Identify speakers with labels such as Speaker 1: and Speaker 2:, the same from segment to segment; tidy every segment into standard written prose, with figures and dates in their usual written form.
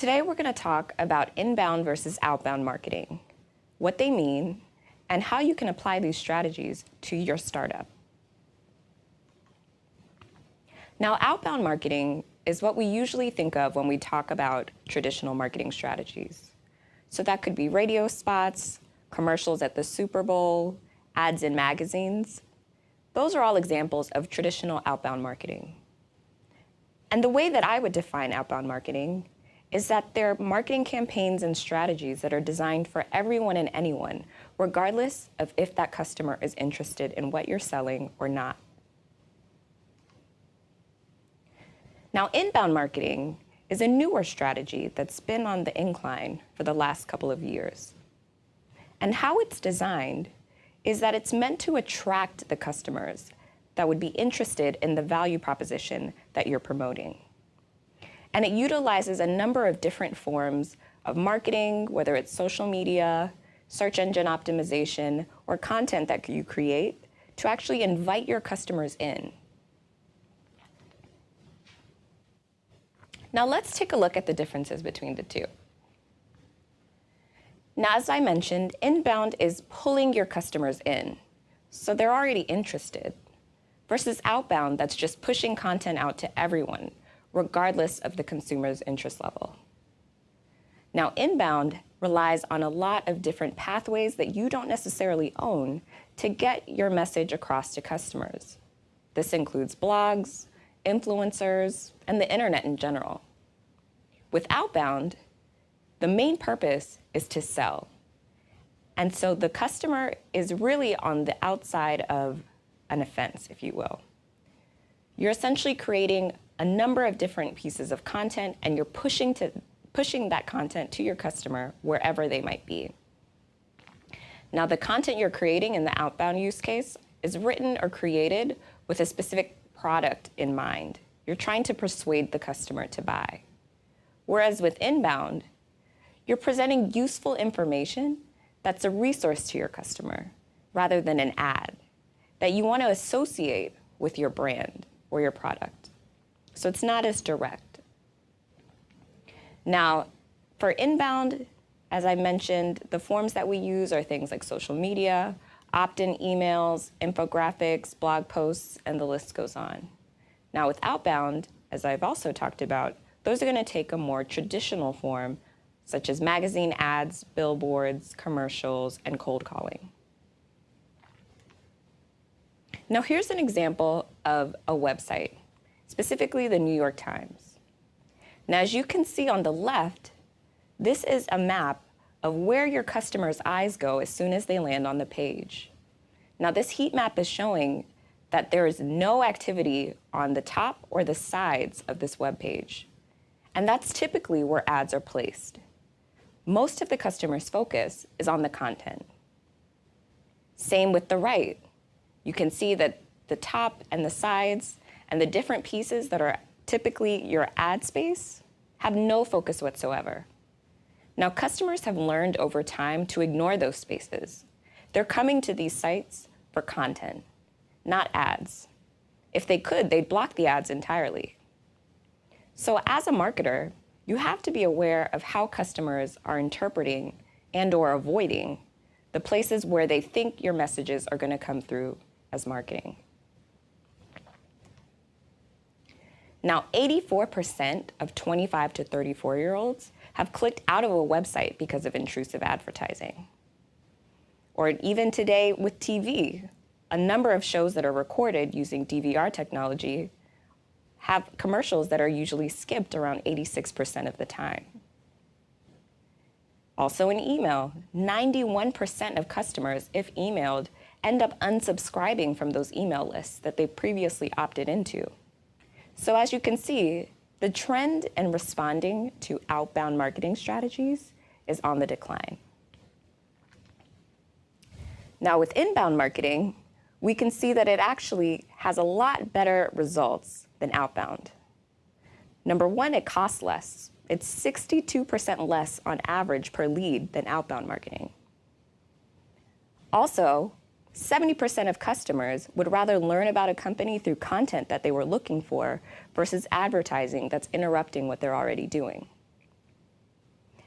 Speaker 1: Today we're going to talk about inbound versus outbound marketing, what they mean, and how you can apply these strategies to your startup. Now, outbound marketing is what we usually think of when we talk about traditional marketing strategies. So that could be radio spots, commercials at the Super Bowl, ads in magazines. Those are all examples of traditional outbound marketing. And the way that I would define outbound marketing is that they're marketing campaigns and strategies that are designed for everyone and anyone, regardless of if that customer is interested in what you're selling or not. Now, inbound marketing is a newer strategy that's been on the incline for the last couple of years. And how it's designed is that it's meant to attract the customers that would be interested in the value proposition that you're promoting. And it utilizes a number of different forms of marketing, whether it's social media, search engine optimization, or content that you create to actually invite your customers in. Now let's take a look at the differences between the two. Now, as I mentioned, inbound is pulling your customers in, so they're already interested, versus outbound that's just pushing content out to everyone, regardless of the consumer's interest level. Now, inbound relies on a lot of different pathways that you don't necessarily own to get your message across to customers. This includes blogs, influencers, and the internet in general. With outbound, the main purpose is to sell. And so the customer is really on the outside of an offense, if you will. You're essentially creating a number of different pieces of content, and you're pushing that content to your customer wherever they might be. Now, the content you're creating in the outbound use case is written or created with a specific product in mind. You're trying to persuade the customer to buy. Whereas with inbound, you're presenting useful information that's a resource to your customer rather than an ad that you want to associate with your brand or your product. So it's not as direct. Now, for inbound, as I mentioned, the forms that we use are things like social media, opt-in emails, infographics, blog posts, and the list goes on. Now with outbound, as I've also talked about, those are going to take a more traditional form, such as magazine ads, billboards, commercials, and cold calling. Now here's an example of a website, specifically the New York Times. Now, as you can see on the left, this is a map of where your customer's eyes go as soon as they land on the page. Now, this heat map is showing that there is no activity on the top or the sides of this web page. And that's typically where ads are placed. Most of the customer's focus is on the content. Same with the right. You can see that the top and the sides and the different pieces that are typically your ad space have no focus whatsoever. Now, customers have learned over time to ignore those spaces. They're coming to these sites for content, not ads. If they could, they'd block the ads entirely. So as a marketer, you have to be aware of how customers are interpreting and/or avoiding the places where they think your messages are going to come through as marketing. Now, 84% of 25 to 34-year-olds have clicked out of a website because of intrusive advertising. Or even today with TV, a number of shows that are recorded using DVR technology have commercials that are usually skipped around 86% of the time. Also in email, 91% of customers, if emailed, end up unsubscribing from those email lists that they previously opted into. So as you can see, the trend in responding to outbound marketing strategies is on the decline. Now with inbound marketing, we can see that it actually has a lot better results than outbound. Number one, it costs less. It's 62% less on average per lead than outbound marketing. Also, 70% of customers would rather learn about a company through content that they were looking for versus advertising that's interrupting what they're already doing.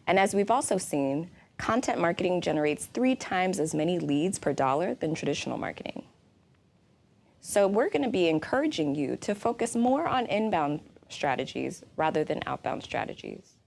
Speaker 1: And as we've also seen, content marketing generates 3 times as many leads per dollar than traditional marketing. So we're going to be encouraging you to focus more on inbound strategies rather than outbound strategies.